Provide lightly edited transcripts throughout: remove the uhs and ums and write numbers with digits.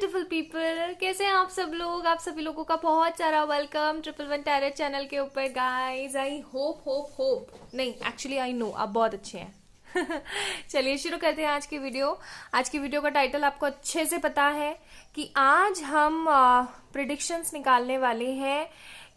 Beautiful people, कैसे हैं आप सब लोग। आप सभी लोगों का बहुत सारा वेलकम 111 टैरेट चैनल के ऊपर। गाइस आई होप नहीं, एक्चुअली आई नो आप बहुत अच्छे हैं। चलिए शुरू करते हैं आज की वीडियो। आज की वीडियो का टाइटल आपको अच्छे से पता है कि आज हम प्रिडिक्शंस निकालने वाले हैं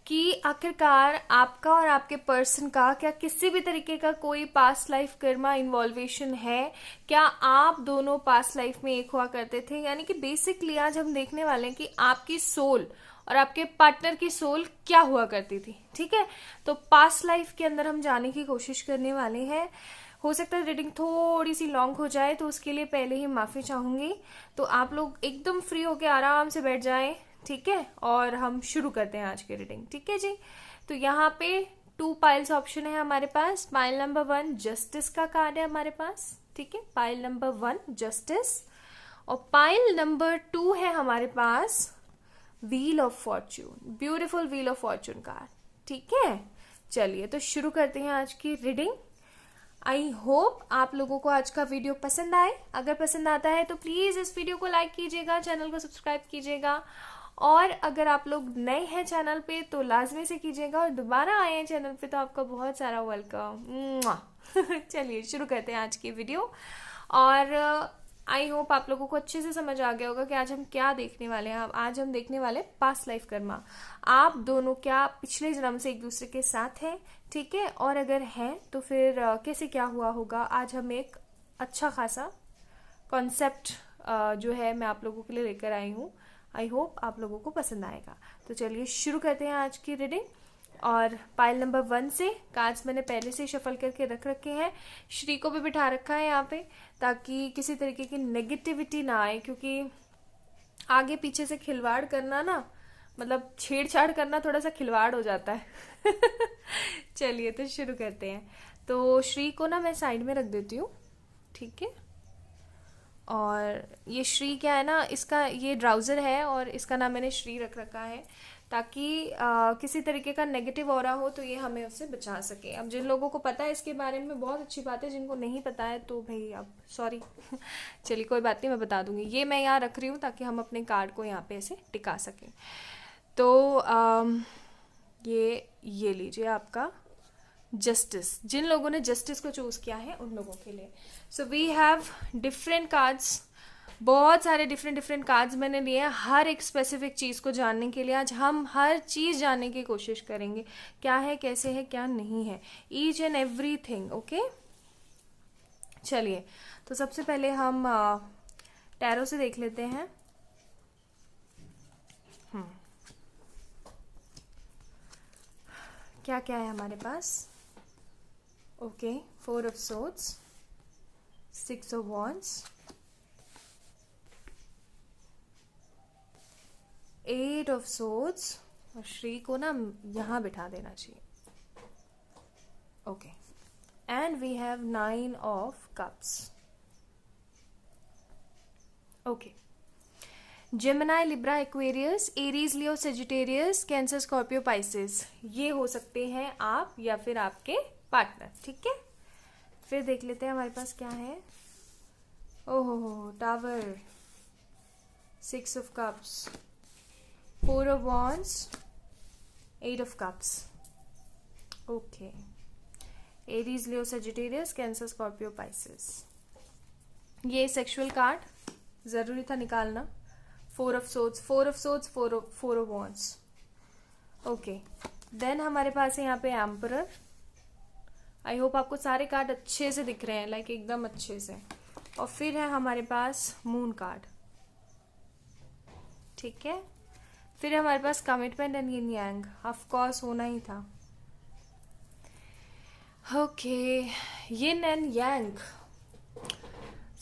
कि आखिरकार आपका और आपके पर्सन का क्या किसी भी तरीके का कोई पास्ट लाइफ कर्मा इन्वॉल्वेशन है, क्या आप दोनों पास्ट लाइफ में एक हुआ करते थे। यानी कि बेसिकली आज हम देखने वाले हैं कि आपकी सोल और आपके पार्टनर की सोल क्या हुआ करती थी। ठीक है, तो पास्ट लाइफ के अंदर हम जाने की कोशिश करने वाले हैं। हो सकता है रीडिंग थोड़ी सी लॉन्ग हो जाए, तो उसके लिए पहले ही माफी चाहूंगी। तो आप लोग एकदम फ्री होके आराम से बैठ जाएं, ठीक है, और हम शुरू करते हैं आज की रीडिंग। ठीक है जी। तो यहाँ पे 2 पाइल्स ऑप्शन है हमारे पास। पाइल नंबर 1 जस्टिस का कार्ड है हमारे पास, ठीक है, पाइल नंबर 1 जस्टिस, और पाइल नंबर 2 है हमारे पास wheel of fortune, beautiful wheel of fortune card. ठीक है, चलिए तो शुरू करते हैं आज की रीडिंग। आई होप आप लोगों को आज का वीडियो पसंद आए। अगर पसंद आता है तो प्लीज इस वीडियो को लाइक कीजिएगा, चैनल को सब्सक्राइब कीजिएगा, और अगर आप लोग नए हैं चैनल पे तो लाजमी से कीजिएगा, और दोबारा आए हैं चैनल पे तो आपका बहुत सारा वेलकम। चलिए शुरू करते हैं आज की वीडियो। और आई होप आप लोगों को अच्छे से समझ आ गया होगा कि आज हम क्या देखने वाले हैं। आज हम देखने वाले पास्ट लाइफ कर्मा। आप दोनों क्या पिछले जन्म से एक दूसरे के साथ हैं, ठीक है, और अगर हैं तो फिर कैसे क्या हुआ होगा। आज हम एक अच्छा खासा कॉन्सेप्ट जो है मैं आप लोगों के लिए लेकर आई हूँ। आई होप आप लोगों को पसंद आएगा। तो चलिए शुरू करते हैं आज की रीडिंग। और पाइल नंबर 1 से कार्ड्स मैंने पहले से शफल करके रख रखे हैं। श्री को भी बिठा रखा है यहाँ पे, ताकि किसी तरीके की नेगेटिविटी ना आए, क्योंकि आगे पीछे से खिलवाड़ करना ना, मतलब छेड़छाड़ करना थोड़ा सा खिलवाड़ हो जाता है। चलिए तो शुरू करते हैं। तो श्री को ना मैं साइड में रख देती हूँ, ठीक है। और ये श्री क्या है ना, इसका ये ड्राउजर है और इसका नाम मैंने श्री रख रखा है, ताकि किसी तरीके का नेगेटिव ऑरा हो तो ये हमें उससे बचा सके। अब जिन लोगों को पता है इसके बारे में बहुत अच्छी बात है, जिनको नहीं पता है तो भाई अब सॉरी। चलिए कोई बात नहीं, मैं बता दूंगी। ये मैं यहाँ रख रही हूँ ताकि हम अपने कार्ड को यहाँ पे ऐसे टिका सकें। तो ये लीजिए आपका जस्टिस। जिन लोगों ने जस्टिस को चूज किया है उन लोगों के लिए। So we have different cards, बहुत सारे डिफरेंट कार्ड्स मैंने लिए हैं हर एक स्पेसिफिक चीज को जानने के लिए। आज हम हर चीज जानने की कोशिश करेंगे, क्या है, कैसे है, क्या नहीं है, ईच एंड एवरीथिंग। ओके, चलिए तो सबसे पहले हम टैरो से देख लेते हैं। क्या क्या है हमारे पास। Okay, 4 of swords, 6 of wands, 8 of swords, और श्री को ना यहां बिठा देना चाहिए। Okay, and we have 9 of cups. Okay, Gemini, Libra, Aquarius, Aries, Leo, Sagittarius, Cancer, Scorpio, Pisces, ये हो सकते हैं आप या फिर आपके पार्टनर। ठीक है, फिर देख लेते हैं हमारे पास क्या है। ओहो, tower, 6 of cups, 4 of wands, 8 of cups. Okay, Aries, Leo, Sagittarius, Cancer, Scorpio, Pisces. ये सेक्सुअल कार्ड जरूरी था निकालना। 4 of swords, 4 of swords, 4 of wands. Okay, then हमारे पास है यहाँ पे एम्परर। आई होप आपको सारे कार्ड अच्छे से दिख रहे हैं, लाइक एकदम अच्छे से। और फिर है हमारे पास मून कार्ड, ठीक है। फिर हमारे पास commitment and yin yang, of course होना ही था। ओके, यिन एंड यांग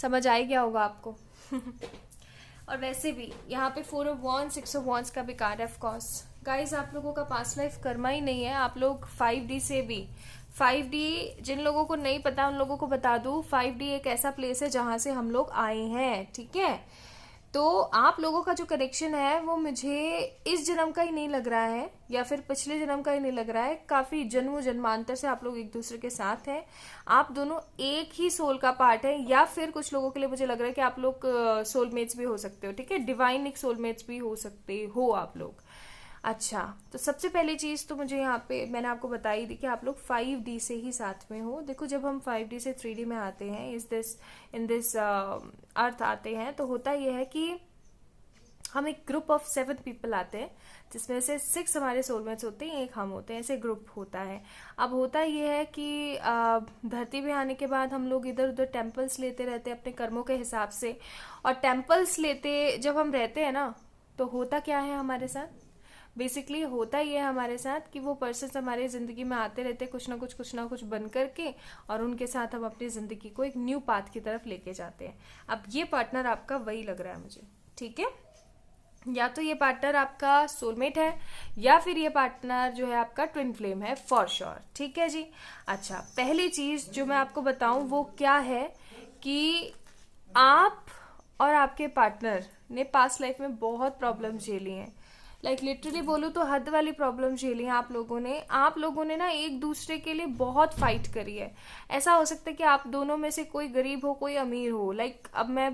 समझ आ गया होगा आपको। और वैसे भी यहाँ पे 4 ऑफ वॉन्ड्स, 6 ऑफ वॉन्ड्स का भी कार्ड है। ऑफ कोर्स गाइस, आप लोगों का पास्ट लाइफ कर्मा ही नहीं है, आप लोग 5D से भी। 5D जिन लोगों को नहीं पता उन लोगों को बता दूं, 5D एक ऐसा प्लेस है जहां से हम लोग आए हैं, ठीक है। तो आप लोगों का जो कनेक्शन है वो मुझे इस जन्म का ही नहीं लग रहा है, या फिर पिछले जन्म का ही नहीं लग रहा है, काफी जन्मों जन्मांतर से आप लोग एक दूसरे के साथ हैं। आप दोनों एक ही सोल का पार्ट है, या फिर कुछ लोगों के लिए मुझे लग रहा है कि आप लोग सोलमेट्स भी हो सकते हो, ठीक है, डिवाइन सोलमेट्स भी हो सकते हो आप लोग। अच्छा, तो सबसे पहली चीज तो मुझे यहाँ पे मैंने आपको बताई थी कि आप लोग 5D से ही साथ में हो। देखो, जब हम 5D से 3D में आते हैं, इन दिस अर्थ आते हैं, तो होता यह है कि हम एक ग्रुप ऑफ 7 पीपल आते हैं, जिसमें से 6 हमारे सोलमेट्स होते हैं, एक हम होते हैं, ऐसे ग्रुप होता है। अब होता यह है कि धरती पे आने के बाद हम लोग इधर उधर टेम्पल्स लेते रहते हैं अपने कर्मों के हिसाब से, और टेम्पल्स लेते जब हम रहते हैं ना, तो होता क्या है हमारे साथ, बेसिकली होता ही है हमारे साथ कि वो पर्सन हमारे जिंदगी में आते रहते कुछ ना कुछ बन करके, और उनके साथ हम अपनी जिंदगी को एक न्यू पाथ की तरफ लेके जाते हैं। अब ये पार्टनर आपका वही लग रहा है मुझे, ठीक है, या तो ये पार्टनर आपका सोलमेट है, या फिर ये पार्टनर जो है आपका ट्विन फ्लेम है, फॉर श्योर, ठीक है जी। अच्छा, पहली चीज जो मैं आपको बताऊं वो क्या है कि आप और आपके पार्टनर ने पास्ट लाइफ में बहुत प्रॉब्लम झेली हैं। लाइक लिटरली बोलूं तो हद वाली प्रॉब्लम झेली है आप लोगों ने ना एक दूसरे के लिए बहुत फाइट करी है। ऐसा हो सकता है कि आप दोनों में से कोई गरीब हो, कोई अमीर हो। लाइक अब मैं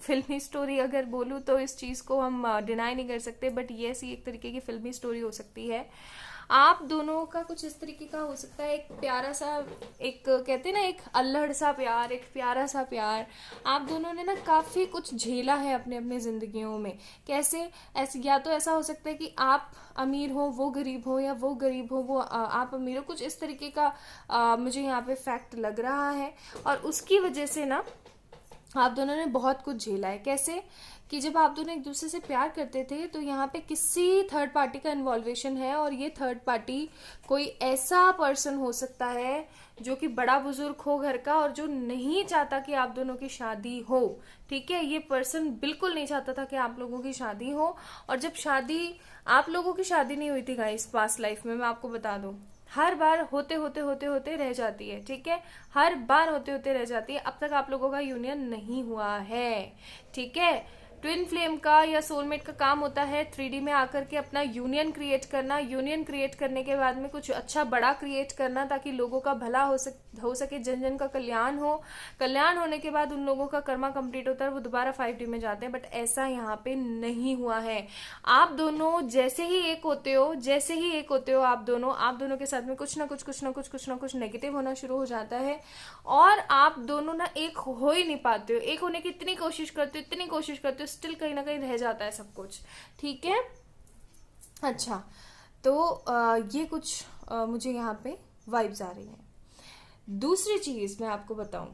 फिल्मी स्टोरी अगर बोलूं तो इस चीज को हम डिनाई नहीं कर सकते, बट ये सी एक तरीके की फिल्मी स्टोरी हो सकती है। आप दोनों का कुछ इस तरीके का हो सकता है, एक प्यारा सा, एक कहते हैं ना, एक अल्हड़ सा प्यार, एक प्यारा सा प्यार। आप दोनों ने ना काफी कुछ झेला है अपने अपने जिंदगियों में। कैसे? ऐसे या तो ऐसा हो सकता है कि आप अमीर हो, वो गरीब हो, या वो गरीब हो, वो आप अमीर हो, कुछ इस तरीके का मुझे यहाँ पे फैक्ट लग रहा है। और उसकी वजह से ना आप दोनों ने बहुत कुछ झेला है। कैसे? कि जब आप दोनों एक दूसरे से प्यार करते थे तो यहाँ पे किसी थर्ड पार्टी का इन्वॉल्वेशन है, और ये थर्ड पार्टी कोई ऐसा पर्सन हो सकता है जो कि बड़ा बुजुर्ग हो घर का, और जो नहीं चाहता कि आप दोनों की शादी हो, ठीक है। ये पर्सन बिल्कुल नहीं चाहता था कि आप लोगों की शादी हो, और जब आप लोगों की शादी नहीं हुई थी गाइस पास्ट लाइफ में, मैं आपको बता दूं, हर बार होते रह जाती है, ठीक है, हर बार होते रह जाती है। अब तक आप लोगों का यूनियन नहीं हुआ है, ठीक है। ट्विन फ्लेम का या सोलमेट का काम होता है 3D में आकर के अपना यूनियन क्रिएट करना। यूनियन क्रिएट करने के बाद में कुछ अच्छा बड़ा क्रिएट करना, ताकि लोगों का भला हो सके, जन जन का कल्याण हो। कल्याण होने के बाद उन लोगों का कर्मा कंप्लीट होता है, वो दोबारा 5D में जाते हैं। बट ऐसा यहाँ पे नहीं हुआ है। आप दोनों जैसे ही एक होते हो आप दोनों के साथ में कुछ ना कुछ नेगेटिव होना शुरू हो जाता है, और आप दोनों ना एक हो ही नहीं पाते हो। एक होने की इतनी कोशिश करते हो, स्टिल कहीं ना कहीं रह जाता है सब कुछ, ठीक है। अच्छा, तो ये कुछ मुझे यहाँ पे वाइब्स आ रही हैं। दूसरी चीज मैं आपको बताऊं,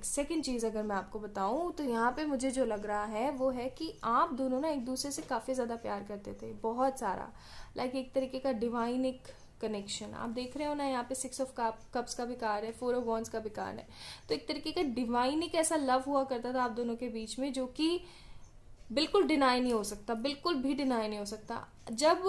सेकंड चीज अगर मैं आपको बताऊं, तो यहाँ पे मुझे जो लग रहा है वो है कि आप दोनों ना एक दूसरे से काफी ज्यादा प्यार करते थे, बहुत सारा। एक तरीके का डिवाइन एक कनेक्शन आप देख रहे हो ना, यहाँ पे 6 ऑफ कप्स का भी कार्ड है, 4 ऑफ वॉन्ड्स का भी कार्ड है। तो एक तरीके का डिवाइन एक ऐसा लव हुआ करता था आप दोनों के बीच में, जो कि बिल्कुल डिनाई नहीं हो सकता, बिल्कुल भी डिनाई नहीं हो सकता। जब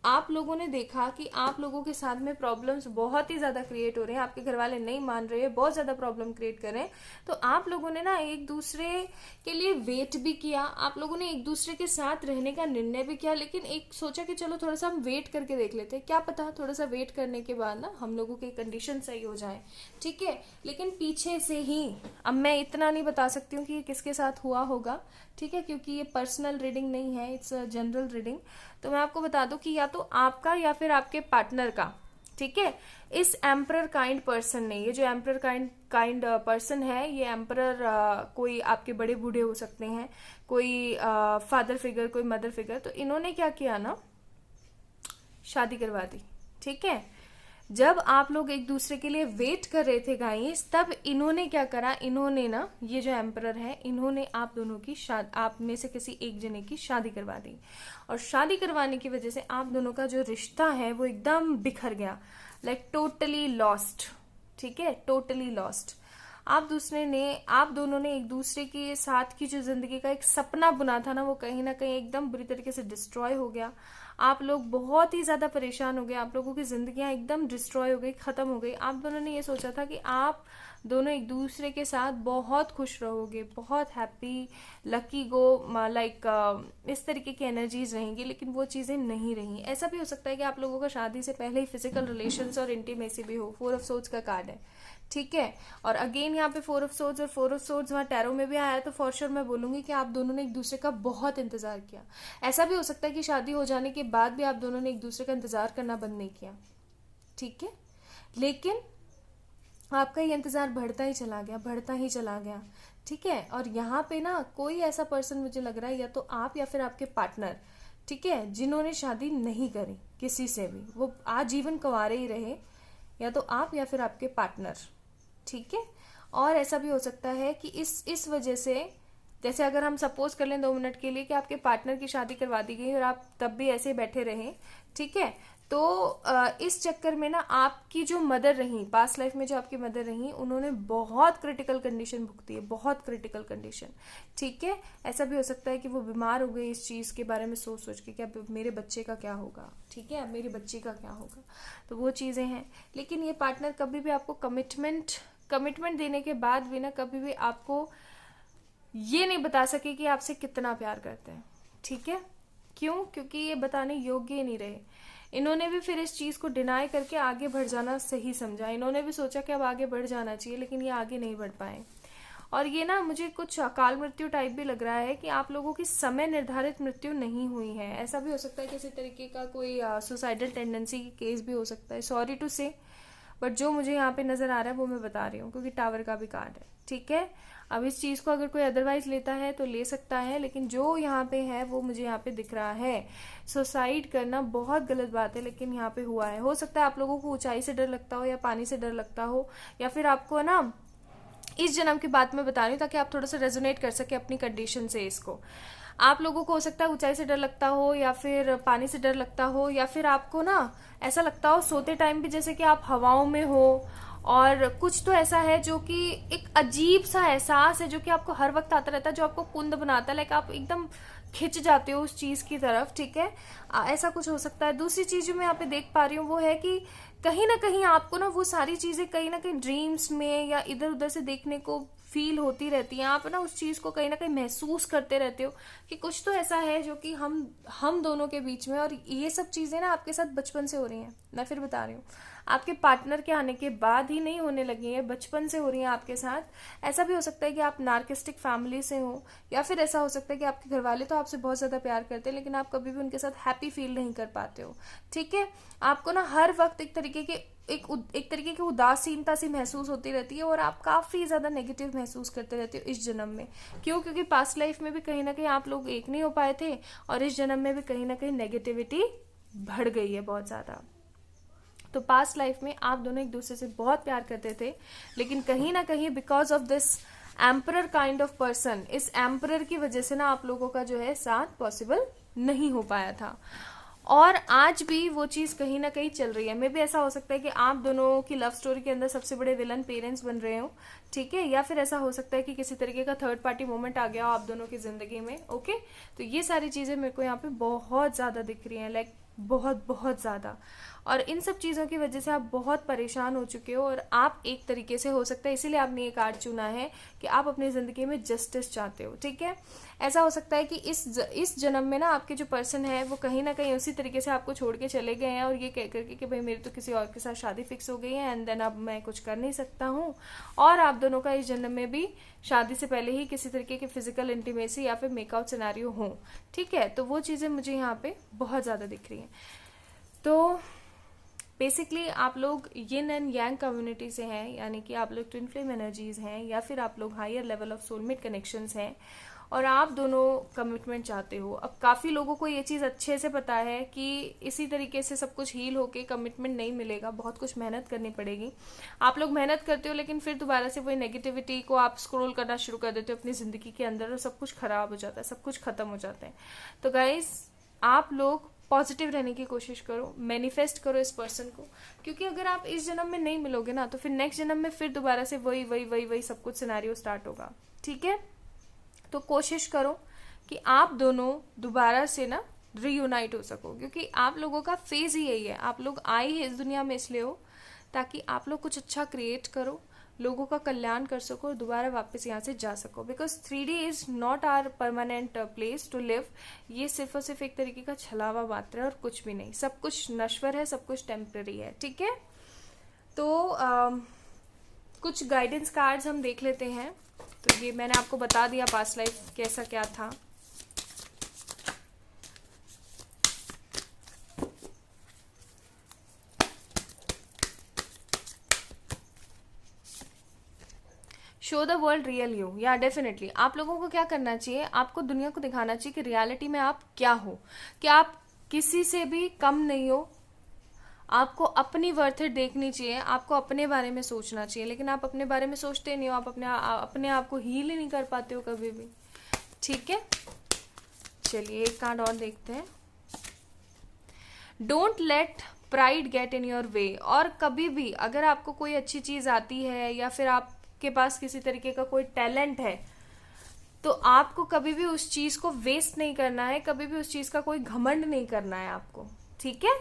आप लोगों ने देखा कि आप लोगों के साथ में प्रॉब्लम्स बहुत ही ज्यादा क्रिएट हो रहे हैं, आपके घर वाले नहीं मान रहे हैं, बहुत ज्यादा प्रॉब्लम क्रिएट कर रहे हैं, तो आप लोगों ने ना एक दूसरे के लिए वेट भी किया। आप लोगों ने एक दूसरे के साथ रहने का निर्णय भी किया, लेकिन एक सोचा कि चलो थोड़ा सा हम वेट करके देख लेते हैं, क्या पता थोड़ा सा वेट करने के बाद ना हम लोगों के कंडीशन सही हो जाए, ठीक है। लेकिन पीछे से ही, अब मैं इतना नहीं बता सकती हूँ कि ये किसके साथ हुआ होगा, ठीक है, क्योंकि ये पर्सनल रीडिंग नहीं है, इट्स अ जनरल रीडिंग। तो मैं आपको बता दूं कि या तो आपका या फिर आपके पार्टनर का, ठीक है, इस एम्परर काइंड पर्सन ने, ये जो एम्परर काइंड पर्सन है, ये एम्परर कोई आपके बड़े बूढ़े हो सकते हैं, कोई फादर फिगर, कोई मदर फिगर। तो इन्होंने क्या किया ना, शादी करवा दी, ठीक है। जब आप लोग एक दूसरे के लिए वेट कर रहे थे गाइस, तब इन्होंने क्या करा, इन्होंने ना, ये जो एम्परर है, इन्होंने आप दोनों की आप में से किसी एक जने की शादी करवा दी। और शादी करवाने की वजह से आप दोनों का जो रिश्ता है वो एकदम बिखर गया, टोटली लॉस्ट, ठीक है, टोटली लॉस्ट। आप दोनों ने एक दूसरे के साथ की जो जिंदगी का एक सपना बुना था ना, वो कहीं ना कहीं एकदम बुरी तरीके से डिस्ट्रॉय हो गया। आप लोग बहुत ही ज्यादा परेशान हो गए, आप लोगों की जिंदगियां एकदम डिस्ट्रॉय हो गई, खत्म हो गई। आप दोनों ने ये सोचा था कि आप दोनों एक दूसरे के साथ बहुत खुश रहोगे, बहुत हैप्पी, लकी गो, लाइक इस तरीके की एनर्जीज रहेंगी, लेकिन वो चीजें नहीं रही। ऐसा भी हो सकता है कि आप लोगों का शादी से पहले ही फिजिकल रिलेशंस और इंटीमेसी भी हो। 4 ऑफ सोर्ड्स का कार्ड है, ठीक है। और अगेन यहाँ पे 4 ऑफ सोर्ड्स और 4 ऑफ सोर्ड्स वहां टैरो में भी आया है, तो फॉर श्योर मैं बोलूंगी कि आप दोनों ने एक दूसरे का बहुत इंतजार किया। ऐसा भी हो सकता है कि शादी हो जाने के बाद भी आप दोनों ने एक दूसरे का इंतजार करना बंद नहीं किया, ठीक है। लेकिन आपका ये इंतजार बढ़ता ही चला गया, बढ़ता ही चला गया, ठीक है। और यहाँ पे ना कोई ऐसा पर्सन मुझे लग रहा है, या तो आप या फिर आपके पार्टनर, ठीक है, जिन्होंने शादी नहीं करी किसी से भी, वो आजीवन कुंवारे ही रहे, या तो आप या फिर आपके पार्टनर, ठीक है। और ऐसा भी हो सकता है कि इस वजह से, जैसे अगर हम सपोज कर लें 2 मिनट के लिए कि आपके पार्टनर की शादी करवा दी गई और आप तब भी ऐसे बैठे रहे, ठीक है, तो इस चक्कर में ना आपकी जो मदर रही, पास्ट लाइफ में जो आपकी मदर रही, उन्होंने बहुत क्रिटिकल कंडीशन भुगती है, बहुत क्रिटिकल कंडीशन, ठीक है। ऐसा भी हो सकता है कि वो बीमार हो गई इस चीज के बारे में सोच सोच के कि अब मेरे बच्चे का क्या होगा, ठीक है, अब मेरी बच्ची का क्या होगा, तो वो चीजें हैं। लेकिन ये पार्टनर कभी भी आपको कमिटमेंट देने के बाद भी ना कभी भी आपको ये नहीं बता सके कि आपसे कितना प्यार करते हैं, ठीक है। क्यों? क्योंकि ये बताने योग्य ही नहीं रहे। इन्होंने भी फिर इस चीज को डिनाई करके आगे बढ़ जाना सही समझा। इन्होंने भी सोचा कि अब आगे बढ़ जाना चाहिए, लेकिन ये आगे नहीं बढ़ पाए। और ये ना मुझे कुछ अकाल मृत्यु टाइप भी लग रहा है कि आप लोगों की समय निर्धारित मृत्यु नहीं हुई है। ऐसा भी हो सकता है किसी तरीके का कोई सुसाइडल टेंडेंसी की केस भी हो सकता है, सॉरी टू से, बट जो मुझे यहाँ पे नजर आ रहा है वो मैं बता रही हूँ, क्योंकि टावर का भी कार्ड है, ठीक है। अब इस चीज को अगर कोई अदरवाइज लेता है तो ले सकता है, लेकिन जो यहाँ पे है वो मुझे यहाँ पे दिख रहा है। सुसाइड करना बहुत गलत बात है, लेकिन यहाँ पे हुआ है। हो सकता है आप लोगों को ऊंचाई से डर लगता हो, या पानी से डर लगता हो, या फिर आपको ना इस जन्म की बात मैं बता रही हूँ ताकि आप थोड़ा सा रेजोनेट कर सके अपनी कंडीशन से इसको। आप लोगों को हो सकता है ऊंचाई से डर लगता हो, या फिर पानी से डर लगता हो, या फिर आपको ना ऐसा लगता हो सोते टाइम भी जैसे कि आप हवाओं में हो, और कुछ तो ऐसा है जो कि एक अजीब सा एहसास है जो कि आपको हर वक्त आता रहता है, जो आपको कुंद बनाता है, लाइक आप एकदम खिंच जाते हो उस चीज की तरफ, ठीक है। ऐसा कुछ हो सकता है। दूसरी चीज जो मैं यहाँ पे देख पा रही हूँ वो है कि कहीं ना कहीं आपको ना वो सारी चीजें कहीं ना कहीं ड्रीम्स में या इधर उधर से देखने को फील होती रहती है। आप ना उस चीज को कहीं ना कहीं महसूस करते रहते हो कि कुछ तो ऐसा है जो कि हम दोनों के बीच में, और ये सब चीजें ना आपके साथ बचपन से हो रही हैं। मैं फिर बता रही हूँ, आपके पार्टनर के आने के बाद ही नहीं होने लगी है, बचपन से हो रही है आपके साथ। ऐसा भी हो सकता है कि आप नार्किस्टिक फैमिली से हो, या फिर ऐसा हो सकता है कि आपके घर वाले तो आपसे बहुत ज्यादा प्यार करते हैं, लेकिन आप कभी भी उनके साथ हैप्पी फील नहीं कर पाते हो, ठीक है। आपको ना हर वक्त एक तरीके की उदासीनता सी महसूस होती रहती है, और आप काफी ज्यादा नेगेटिव महसूस करते रहते हो इस जन्म में। क्यों? क्योंकि पास्ट लाइफ में भी कहीं ना कहीं आप लोग एक नहीं हो पाए थे, और इस जन्म में भी कहीं ना कहीं नेगेटिविटी बढ़ गई है बहुत ज्यादा। तो पास्ट लाइफ में आप दोनों एक दूसरे से बहुत प्यार करते थे, लेकिन कहीं ना कहीं because of this emperor kind of person, इस एम्परर की वजह से ना आप लोगों का जो है साथ पॉसिबल नहीं हो पाया था। और आज भी वो चीज कहीं ना कहीं चल रही है। मे भी ऐसा हो सकता है कि आप दोनों की लव स्टोरी के अंदर सबसे बड़े विलन पेरेंट्स बन रहे हो, ठीक है, या फिर ऐसा हो सकता है कि किसी तरीके का थर्ड पार्टी मोमेंट आ गया हो आप दोनों की जिंदगी में, ओके। तो ये सारी चीजें मेरे को यहाँ पे बहुत ज्यादा दिख रही हैं, लाइक बहुत बहुत ज्यादा। और इन सब चीजों की वजह से आप बहुत परेशान हो चुके हो, और आप एक तरीके से हो सकता है इसीलिए आपने ये कार्ड चुना है कि आप अपनी जिंदगी में जस्टिस चाहते हो, ठीक है। ऐसा हो सकता है कि इस जन्म में ना आपके जो पर्सन है वो कहीं ना कहीं उसी तरीके से आपको छोड़ के चले गए हैं, और ये कह करके कि भाई मेरी तो किसी और के साथ शादी फिक्स हो गई है, एंड देन अब मैं कुछ कर नहीं सकता हूँ। और आप दोनों का इस जन्म में भी शादी से पहले ही किसी तरीके की फिजिकल इंटीमेसी या फिर मेकआउट सिनेरियो हो, ठीक है। तो वो चीजें मुझे यहाँ पे बहुत ज्यादा दिख रही हैं। तो बेसिकली आप लोग यिन एंड यांग कम्युनिटी से हैं, यानी कि आप लोग ट्विन फ्लेम एनर्जीज हैं, या फिर आप लोग higher level of soulmate connections हैं, और आप दोनों कमिटमेंट चाहते हो। अब काफी लोगों को ये चीज अच्छे से पता है कि इसी तरीके से सब कुछ हील होके कमिटमेंट नहीं मिलेगा, बहुत कुछ मेहनत करनी पड़ेगी। आप लोग मेहनत करते हो, लेकिन फिर दोबारा से वही नेगेटिविटी को आप स्क्रॉल करना शुरू कर देते हो अपनी जिंदगी के अंदर, और सब कुछ खराब हो जाता है, सब कुछ खत्म हो जाता है। तो गाइस, आप लोग पॉजिटिव रहने की कोशिश करो, मैनिफेस्ट करो इस पर्सन को, क्योंकि अगर आप इस जन्म में नहीं मिलोगे ना तो फिर नेक्स्ट जन्म में फिर दोबारा से वही वही वही वही सब कुछ सिनेरियो स्टार्ट होगा, ठीक है। तो कोशिश करो कि आप दोनों दोबारा से ना रीयूनाइट हो सको, क्योंकि आप लोगों का फेज ही यही है, आप लोग आए ही इस दुनिया में इसलिए हो ताकि आप लोग कुछ अच्छा क्रिएट करो, लोगों का कल्याण कर सको और दोबारा वापस यहाँ से जा सको, because 3D is not our permanent place to live. ये सिर्फ और सिर्फ एक तरीके का छलावा मात्र है और कुछ भी नहीं, सब कुछ नश्वर है, सब कुछ टेम्पररी है, ठीक है। तो कुछ गाइडेंस कार्ड्स हम देख लेते हैं। तो ये मैंने आपको बता दिया पास्ट लाइफ कैसा क्या था। Show the world real you, या डेफिनेटली आप लोगों को क्या करना चाहिए, आपको दुनिया को दिखाना चाहिए कि रियलिटी में आप क्या हो, कि आप किसी से भी कम नहीं हो। आपको अपनी वर्थ देखनी चाहिए, आपको अपने बारे में सोचना चाहिए, लेकिन आप अपने बारे में सोचते नहीं हो, आप अपने आप को हील ही नहीं कर पाते हो कभी भी, ठीक है। चलिए एक कार्ड और देखते हैं। Don't let pride get in your way. और कभी भी अगर आपको कोई अच्छी चीज आती है या फिर आपके पास किसी तरीके का कोई टैलेंट है, तो आपको कभी भी उस चीज को वेस्ट नहीं करना है, कभी भी उस चीज का कोई घमंड नहीं करना है आपको, ठीक है।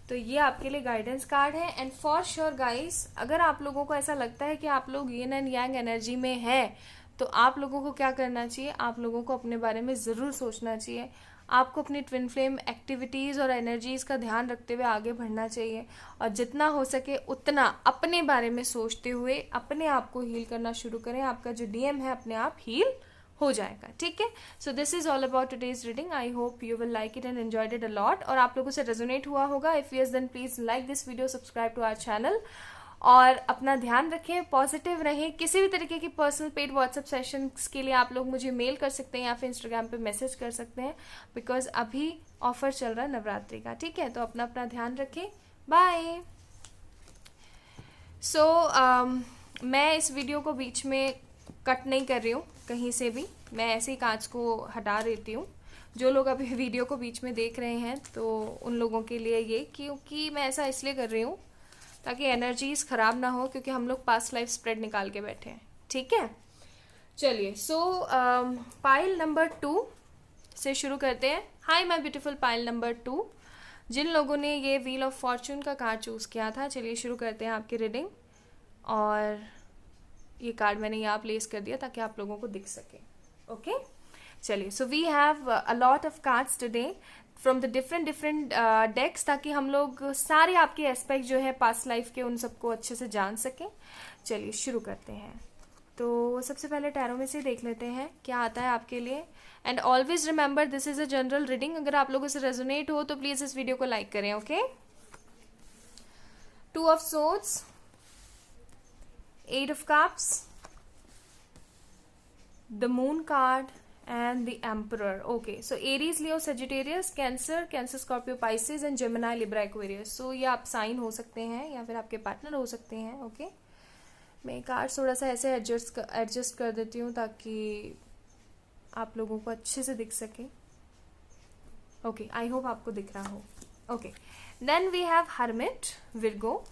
तो ये आपके लिए गाइडेंस कार्ड है। एंड फॉर श्योर गाइस, अगर आप लोगों को ऐसा लगता है कि आप लोग यिन एंड यांग एनर्जी में है, तो आप लोगों को क्या करना चाहिए, आप लोगों को अपने बारे में जरूर सोचना चाहिए। आपको अपनी ट्विन फ्लेम एक्टिविटीज और एनर्जीज का ध्यान रखते हुए आगे बढ़ना चाहिए, और जितना हो सके उतना अपने बारे में सोचते हुए अपने आप को हील करना शुरू करें। आपका जो डीएम है अपने आप हील हो जाएगा, ठीक है। So this is all about today's reading. I hope you will like it and enjoyed it a lot. और आप लोगों से रेजोनेट हुआ होगा, if yes then please like this video, subscribe to our channel, और अपना ध्यान रखें, पॉजिटिव रहें। किसी भी तरीके की पर्सनल पेड व्हाट्सएप सेशंस के लिए आप लोग मुझे मेल कर सकते हैं या फिर इंस्टाग्राम पे मैसेज कर सकते हैं, बिकॉज अभी ऑफर चल रहा है नवरात्रि का, ठीक है। तो अपना अपना ध्यान रखें, बाय। मैं इस वीडियो को बीच में कट नहीं कर रही हूँ कहीं से भी, मैं ऐसे ही कांच को हटा देती हूँ। जो लोग अभी वीडियो को बीच में देख रहे हैं तो उन लोगों के लिए ये, क्योंकि मैं ऐसा इसलिए कर रही हूँ ताकि एनर्जीज खराब ना हो, क्योंकि हम लोग पास्ट लाइफ स्प्रेड निकाल के बैठे हैं, ठीक है। चलिए पाइल नंबर 2 से शुरू करते हैं। Hi my beautiful pile number 2, जिन लोगों ने ये व्हील ऑफ फॉर्चून का कार्ड चूज किया था, चलिए शुरू करते हैं आपकी रीडिंग। और ये कार्ड मैंने यहाँ प्लेस कर दिया ताकि आप लोगों को दिख सके, ओके। चलिए, so we have a lot of cards today from the different decks, ताकि हम लोग सारे आपके एस्पेक्ट जो है पास्ट लाइफ के उन सबको अच्छे से जान सकें। चलिए शुरू करते हैं। तो सबसे पहले टैरो में से देख लेते हैं क्या आता है आपके लिए। And always remember this is a general reading, अगर आप लोगों से रेजोनेट हो तो प्लीज इस वीडियो को लाइक करें, okay. 2 of swords, 8 of cups, the moon card and the emperor. Okay, so Aries, Leo, Sagittarius, Cancer, Scorpio, Pisces and Gemini, Libra, Aquarius. So ये आप साइन हो सकते हैं या फिर आपके पार्टनर हो सकते हैं, ओके। मैं कार्ड थोड़ा सा ऐसे एडजस्ट कर देती हूँ ताकि आप लोगों को अच्छे से दिख सके, ओके। आई होप आपको दिख रहा हो, okay. Then we have hermit, Virgo,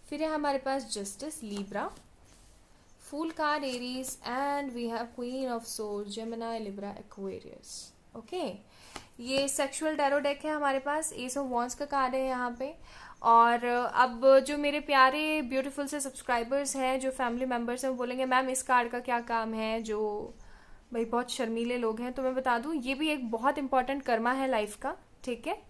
फिर है हमारे पास justice, Libra, fool card, Aries, and we have queen of swords, Gemini, Libra, Aquarius, okay. ये सेक्सुअल टैरो डेक है हमारे पास, एस ऑफ वॉन्ड्स का कार्ड है यहाँ पे। और अब जो मेरे प्यारे ब्यूटीफुल से सब्सक्राइबर्स हैं, जो फैमिली मेम्बर्स हैं, वो बोलेंगे मैम इस कार्ड का क्या काम है, जो भाई बहुत शर्मीले लोग हैं, तो मैं बता दूं ये भी एक बहुत इंपॉर्टेंट कर्मा है लाइफ का, ठीक है।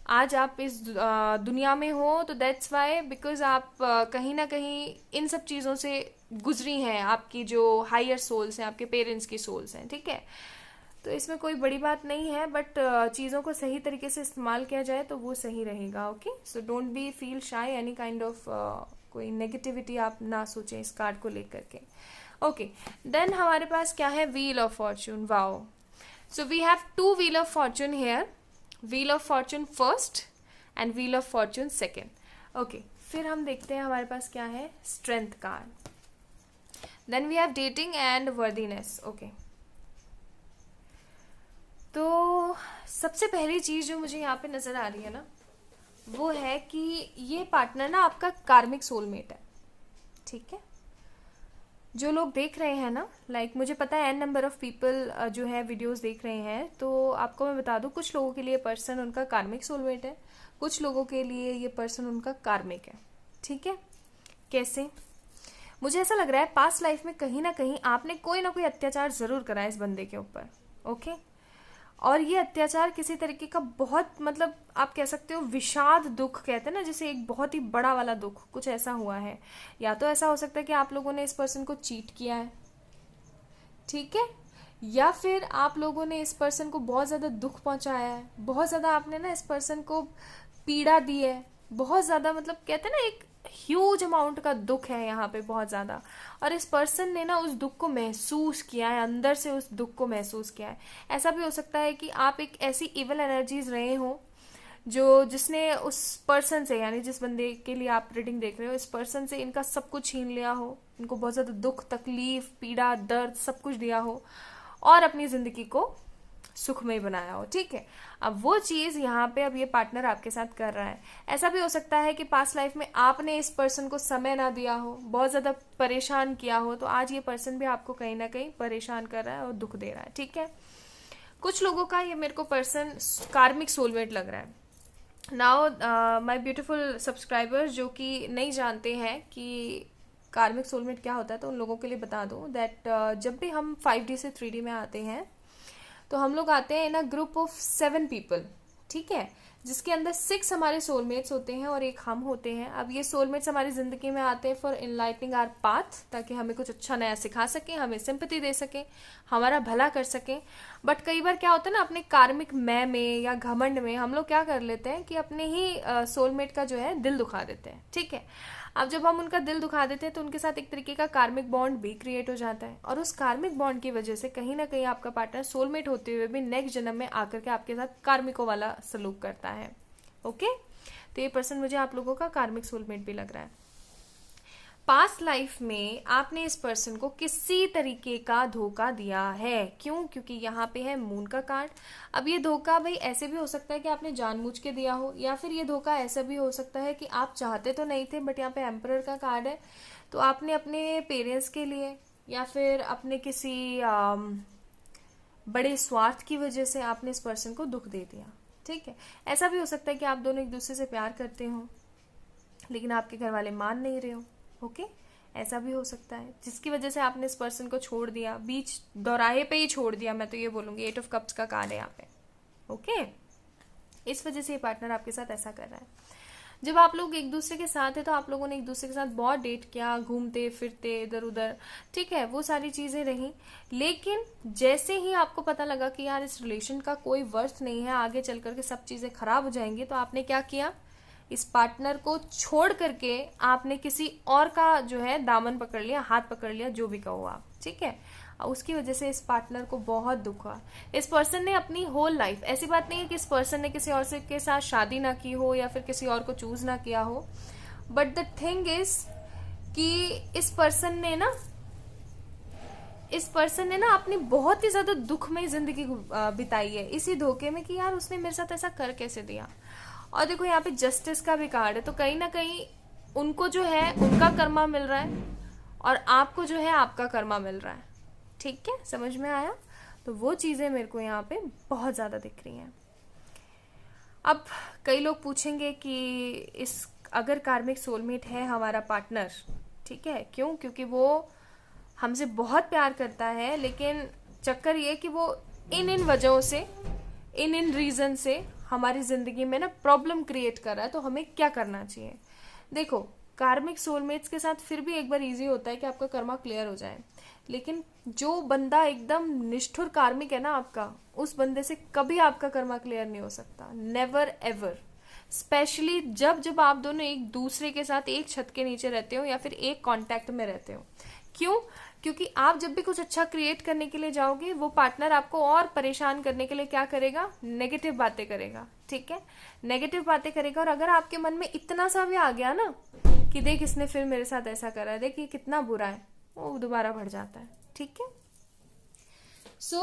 आज आप इस दुनिया में हो तो दैट्स वाई, बिकॉज आप कहीं ना कहीं इन सब चीज़ों से गुजरी हैं, आपकी जो हायर सोल्स हैं, आपके पेरेंट्स की सोल्स हैं, ठीक है। तो इसमें कोई बड़ी बात नहीं है, बट चीज़ों को सही तरीके से इस्तेमाल किया जाए तो वो सही रहेगा, okay. So don't be feel शाई, एनी काइंड ऑफ कोई नेगेटिविटी आप ना सोचें इस कार्ड को लेकर के, ओके। देन हमारे पास क्या है, wheel of fortune, wow. So we have 2 wheel of fortune here, wheel of fortune first and wheel of fortune second, okay. फिर हम देखते हैं हमारे पास क्या है, strength card. Then we have dating and worthiness, okay. तो तो सबसे पहली चीज जो मुझे यहाँ पे नजर आ रही है ना, वो है कि ये पार्टनर ना आपका कार्मिक सोलमेट है, ठीक है। जो लोग देख रहे हैं ना, मुझे पता है एन नंबर ऑफ पीपल जो है वीडियोस देख रहे हैं, तो आपको मैं बता दूं, कुछ लोगों के लिए पर्सन उनका कार्मिक सोलमेट है, कुछ लोगों के लिए ये पर्सन उनका कार्मिक है, ठीक है। कैसे? मुझे ऐसा लग रहा है पास्ट लाइफ में कहीं ना कहीं आपने कोई ना कोई अत्याचार जरूर करा है इस बंदे के ऊपर, ओके। और ये अत्याचार किसी तरीके का बहुत, मतलब आप कह सकते हो विषाद दुख कहते हैं ना, जैसे एक बहुत ही बड़ा वाला दुख, कुछ ऐसा हुआ है। या तो ऐसा हो सकता है कि आप लोगों ने इस पर्सन को चीट किया है, ठीक है, या फिर आप लोगों ने इस पर्सन को बहुत ज्यादा दुख पहुंचाया है, बहुत ज्यादा आपने ना इस पर्सन को पीड़ा दी है, बहुत ज्यादा, मतलब कहते हैं ना एक ह्यूज अमाउंट का दुख है यहाँ पे, बहुत ज्यादा। और इस पर्सन ने ना उस दुख को महसूस किया है, अंदर से उस दुख को महसूस किया है। ऐसा भी हो सकता है कि आप एक ऐसी इवल एनर्जीज रहे हो जिसने उस पर्सन से, यानी जिस बंदे के लिए आप रीडिंग देख रहे हो, इस पर्सन से इनका सब कुछ छीन लिया हो, इनको बहुत ज्यादा दुख, तकलीफ, पीड़ा, दर्द सब कुछ दिया हो और अपनी जिंदगी को सुखमय बनाया हो, ठीक है। अब वो चीज यहाँ पे अब ये पार्टनर आपके साथ कर रहा है। ऐसा भी हो सकता है कि पास्ट लाइफ में आपने इस पर्सन को समय ना दिया हो, बहुत ज्यादा परेशान किया हो, तो आज ये पर्सन भी आपको कहीं ना कहीं परेशान कर रहा है और दुख दे रहा है, ठीक है। कुछ लोगों का ये मेरे को पर्सन कार्मिक सोलमेट लग रहा है। नाउ माय ब्यूटीफुल सब्सक्राइबर्स जो कि नहीं जानते हैं कि कार्मिक सोलमेट क्या होता है, तो उन लोगों के लिए बता दूं दैट जब भी हम 5D से 3D में आते हैं तो हम लोग आते हैं इन अ ग्रुप ऑफ 7 पीपल, ठीक है, जिसके अंदर 6 हमारे सोलमेट्स होते हैं और एक हम होते हैं। अब ये सोलमेट्स हमारी जिंदगी में आते हैं फॉर इनलाइटनिंग आवर पाथ, ताकि हमें कुछ अच्छा नया सिखा सकें, हमें सिंपैथी दे सकें, हमारा भला कर सकें। बट कई बार क्या होता है ना, अपने कार्मिक मैं में या घमंड में हम लोग क्या कर लेते हैं कि अपने ही सोलमेट का जो है दिल दुखा देते हैं, ठीक है। अब जब हम उनका दिल दुखा देते हैं तो उनके साथ एक तरीके का कार्मिक बॉन्ड भी क्रिएट हो जाता है, और उस कार्मिक बॉन्ड की वजह से कहीं ना कहीं आपका पार्टनर सोलमेट होते हुए भी नेक्स्ट जन्म में आकर के आपके साथ कार्मिकों वाला सलूक करता है, ओके। तो ये पर्सन मुझे आप लोगों का कार्मिक सोलमेट भी लग रहा है। पास्ट लाइफ में आपने इस पर्सन को किसी तरीके का धोखा दिया है। क्यों? क्योंकि यहाँ पे है मून का कार्ड। अब ये धोखा भाई ऐसे भी हो सकता है कि आपने जानबूझ के दिया हो, या फिर ये धोखा ऐसा भी हो सकता है कि आप चाहते तो नहीं थे, बट यहाँ पे एम्परर का कार्ड है, तो आपने अपने पेरेंट्स के लिए या फिर अपने किसी बड़े स्वार्थ की वजह से आपने इस पर्सन को दुख दे दिया, ठीक है। ऐसा भी हो सकता है कि आप दोनों एक दूसरे से प्यार करते हो लेकिन आपके घर वाले मान नहीं रहे हो, ओके। ऐसा भी हो सकता है जिसकी वजह से आपने इस पर्सन को छोड़ दिया, बीच दौराहे पे ही छोड़ दिया, मैं तो ये बोलूंगी। 8 ऑफ कप्स का कार्ड है यहाँ पे, ओके। इस वजह से ये पार्टनर आपके साथ ऐसा कर रहा है। जब आप लोग एक दूसरे के साथ है तो आप लोगों ने एक दूसरे के साथ बहुत डेट किया, घूमते फिरते इधर उधर, ठीक है, वो सारी चीजें रही। लेकिन जैसे ही आपको पता लगा कि यार इस रिलेशन का कोई वर्थ नहीं है, आगे चल करके सब चीजें खराब हो जाएंगी, तो आपने क्या किया, इस पार्टनर को छोड़ करके आपने किसी और का जो है दामन पकड़ लिया, हाथ पकड़ लिया, जो भी कहो आप, ठीक है। उसकी वजह से इस पार्टनर को बहुत दुख हुआ। इस पर्सन ने अपनी होल लाइफ, ऐसी बात नहीं है कि इस पर्सन ने किसी और से के साथ शादी ना की हो या फिर किसी और को चूज ना किया हो, बट द थिंग इज कि इस पर्सन ने ना अपनी बहुत ही ज्यादा दुखमय जिंदगी बिताई है इसी धोखे में कि यार उसने मेरे साथ ऐसा कर कैसे दिया। और देखो यहाँ पे जस्टिस का भी कार्ड है, तो कहीं ना कहीं उनको जो है उनका कर्मा मिल रहा है और आपको जो है आपका कर्मा मिल रहा है, ठीक है, समझ में आया। तो वो चीजें मेरे को यहाँ पे बहुत ज्यादा दिख रही हैं। अब कई लोग पूछेंगे कि इस अगर कार्मिक सोलमेट है हमारा पार्टनर, ठीक है, क्यों? क्योंकि वो हमसे बहुत प्यार करता है, लेकिन चक्कर ये कि वो इन वजहों से, इन रीजन से हमारी जिंदगी में ना प्रॉब्लम क्रिएट कर रहा है। तो हमें क्या करना चाहिए? देखो, कार्मिक सोलमेट्स के साथ फिर भी एक बार इजी होता है कि आपका कर्मा क्लियर हो जाए, लेकिन जो बंदा एकदम निष्ठुर कार्मिक है ना आपका, उस बंदे से कभी आपका कर्मा क्लियर नहीं हो सकता, नेवर एवर। स्पेशली जब आप दोनों एक दूसरे के साथ एक छत के नीचे रहते हो या फिर एक कांटेक्ट में रहते हो। क्यों? क्योंकि आप जब भी कुछ अच्छा क्रिएट करने के लिए जाओगे, वो पार्टनर आपको और परेशान करने के लिए क्या करेगा? नेगेटिव बातें करेगा, ठीक है, नेगेटिव बातें करेगा। और अगर आपके मन में इतना सा भी आ गया ना कि देख इसने फिर मेरे साथ ऐसा करा, देख ये कितना बुरा है, वो दोबारा बढ़ जाता है, ठीक है। सो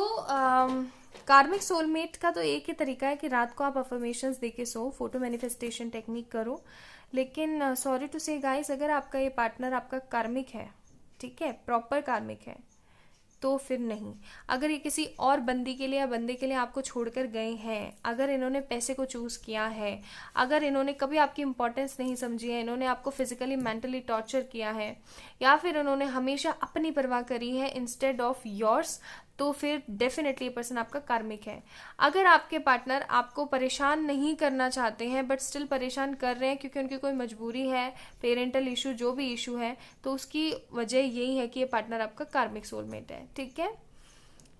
कार्मिक सोलमेट का तो एक ही तरीका है कि रात को आप अफर्मेशंस दे के सो, फोटो मैनिफेस्टेशन टेक्निक करो। लेकिन सॉरी टू से गाइस, अगर आपका ये पार्टनर आपका कार्मिक है, ठीक है, प्रॉपर कार्मिक है, तो फिर नहीं। अगर ये किसी और बंदी के लिए या बंदे के लिए आपको छोड़कर गए हैं, अगर इन्होंने पैसे को चूज किया है, अगर इन्होंने कभी आपकी इंपॉर्टेंस नहीं समझी है, इन्होंने आपको फिजिकली मेंटली टॉर्चर किया है, या फिर इन्होंने हमेशा अपनी परवाह करी है इंस्टेड ऑफ योर्स, तो फिर डेफिनेटली ये पर्सन आपका कार्मिक है। अगर आपके पार्टनर आपको परेशान नहीं करना चाहते हैं बट स्टिल परेशान कर रहे हैं क्योंकि उनकी कोई मजबूरी है, पेरेंटल इशू, जो भी इशू है, तो उसकी वजह यही है कि ये पार्टनर आपका कार्मिक सोलमेट है, ठीक है।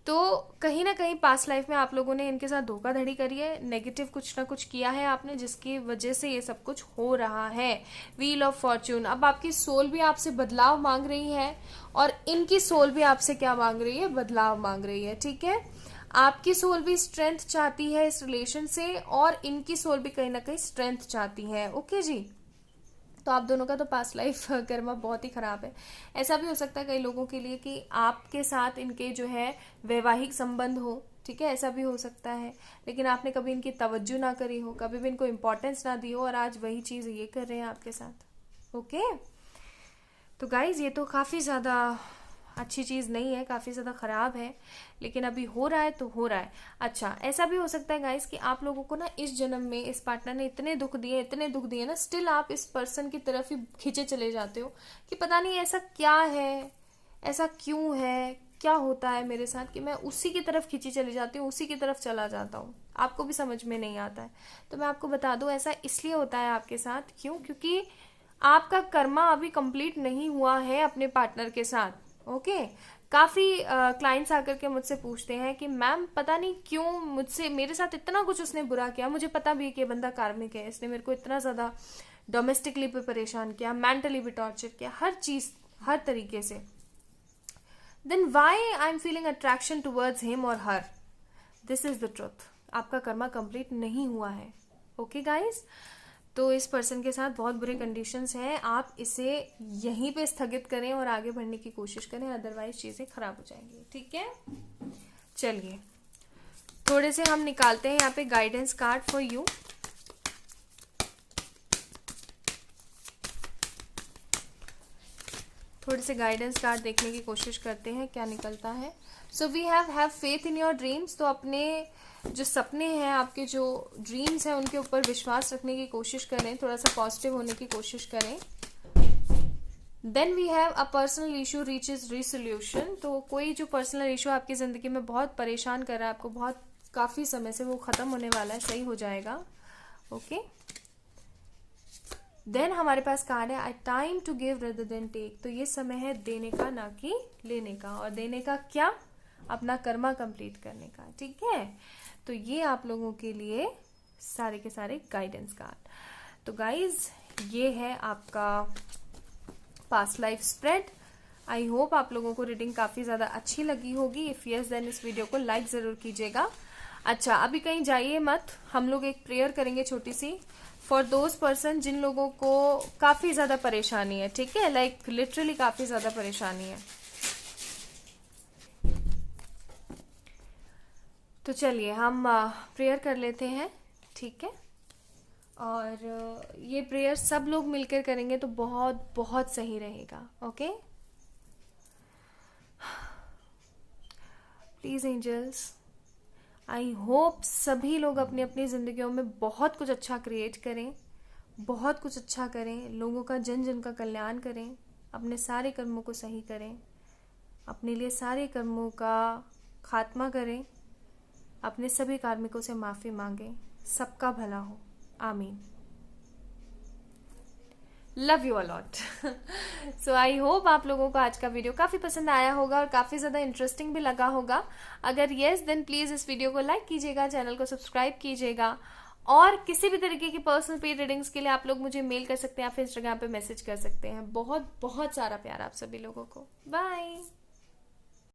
तो कहीं ना कहीं पास्ट लाइफ में आप लोगों ने इनके साथ धोखाधड़ी करी है, नेगेटिव कुछ ना कुछ किया है आपने, जिसकी वजह से ये सब कुछ हो रहा है। व्हील ऑफ फॉर्च्यून, अब आपकी सोल भी आपसे बदलाव मांग रही है और इनकी सोल भी आपसे क्या मांग रही है, बदलाव मांग रही है, ठीक है। आपकी सोल भी स्ट्रेंथ चाहती है इस रिलेशन से और इनकी सोल भी कहीं ना कहीं स्ट्रेंथ चाहती है, ओके जी। तो आप दोनों का तो पास्ट लाइफ कर्मा बहुत ही खराब है। ऐसा भी हो सकता है कई लोगों के लिए कि आपके साथ इनके जो है वैवाहिक संबंध हो, ठीक है, ऐसा भी हो सकता है, लेकिन आपने कभी इनकी तवज्जो ना करी हो, कभी भी इनको इंपॉर्टेंस ना दी हो और आज वही चीज ये कर रहे हैं आपके साथ, ओके। तो गाइज ये तो काफी ज्यादा अच्छी चीज नहीं है, काफी ज्यादा खराब है, लेकिन अभी हो रहा है तो हो रहा है। अच्छा, ऐसा भी हो सकता है गाइस कि आप लोगों को ना इस जन्म में इस पार्टनर ने इतने दुख दिए ना, स्टिल आप इस पर्सन की तरफ ही खींचे चले जाते हो कि पता नहीं ऐसा क्या है, ऐसा क्यों है, क्या होता है मेरे साथ कि मैं उसी की तरफ खींची चली जाती हूँ, उसी की तरफ चला जाता हूँ, आपको भी समझ में नहीं आता है। तो मैं आपको बता दूं, ऐसा इसलिए होता है आपके साथ, क्यों, क्योंकि आपका कर्मा अभी कंप्लीट नहीं हुआ है अपने पार्टनर के साथ, ओके। काफी क्लाइंट्स आकर के मुझसे पूछते हैं कि मैम पता नहीं क्यों मुझसे, मेरे साथ इतना कुछ उसने बुरा किया, मुझे पता भी है कि बंदा कार्मिक है, इसने मेरे को इतना ज्यादा डोमेस्टिकली भी परेशान किया, मेंटली भी टॉर्चर किया, हर चीज, हर तरीके से, then why I am feeling attraction towards him और her. This is the truth, आपका कर्मा कंप्लीट नहीं हुआ है, ओके गाइज। तो इस पर्सन के साथ बहुत बुरे कंडीशंस हैं, आप इसे यहीं पे स्थगित करें और आगे बढ़ने की कोशिश करें, अदरवाइज चीजें खराब हो जाएंगी, ठीक है। चलिए थोड़े से हम निकालते हैं यहाँ पे गाइडेंस कार्ड फॉर यू। थोड़े से गाइडेंस कार्ड देखने की कोशिश करते हैं क्या निकलता है। So we have faith in your dreams, तो अपने जो सपने हैं, आपके जो ड्रीम्स हैं, उनके ऊपर विश्वास रखने की कोशिश करें, थोड़ा सा पॉजिटिव होने की कोशिश करें। Then we have a personal issue reaches resolution, तो कोई जो पर्सनल इशू आपकी जिंदगी में बहुत परेशान कर रहा है आपको बहुत काफी समय से, वो खत्म होने वाला है, सही हो जाएगा, ओके। देन हमारे पास कार्ड है I time to give rather than take, तो ये समय है देने का ना कि लेने का, और देने का क्या, अपना कर्मा कंप्लीट करने का, ठीक है। तो ये आप लोगों के लिए सारे के सारे गाइडेंस कार्ड। तो गाइज ये है आपका past life spread. I hope आप लोगों को रीडिंग काफी ज्यादा अच्छी लगी होगी। इफ यस देन इस वीडियो को लाइक जरूर कीजिएगा। अच्छा, अभी कहीं जाइए मत, हम लोग एक प्रेयर करेंगे छोटी सी फॉर दोज पर्सन जिन लोगों को काफी ज्यादा परेशानी है, ठीक है, लाइक लिटरली काफी ज्यादा परेशानी है। तो चलिए हम प्रेयर कर लेते हैं, ठीक है। और ये प्रेयर सब लोग मिलकर करेंगे तो बहुत बहुत सही रहेगा, okay. Please angels, I hope सभी लोग अपनी अपनी जिंदगियों में बहुत कुछ अच्छा क्रिएट करें, बहुत कुछ अच्छा करें, लोगों का जन जन का कल्याण करें, अपने सारे कर्मों को सही करें, अपने लिए सारे कर्मों का खात्मा करें, अपने सभी कार्मिकों से माफी मांगें, सबका भला हो, आमीन। Love you a lot. So I hope आप लोगों को आज का वीडियो काफी पसंद आया होगा और काफी ज्यादा इंटरेस्टिंग भी लगा होगा। अगर यस देन प्लीज इस वीडियो को लाइक कीजिएगा, चैनल को सब्सक्राइब कीजिएगा, और किसी भी तरीके की पर्सनल पेड रीडिंग्स के लिए आप लोग मुझे मेल कर सकते हैं या फिर इंस्टाग्राम पे मैसेज कर सकते हैं। बहुत बहुत सारा प्यार आप सभी लोगों को। बाय।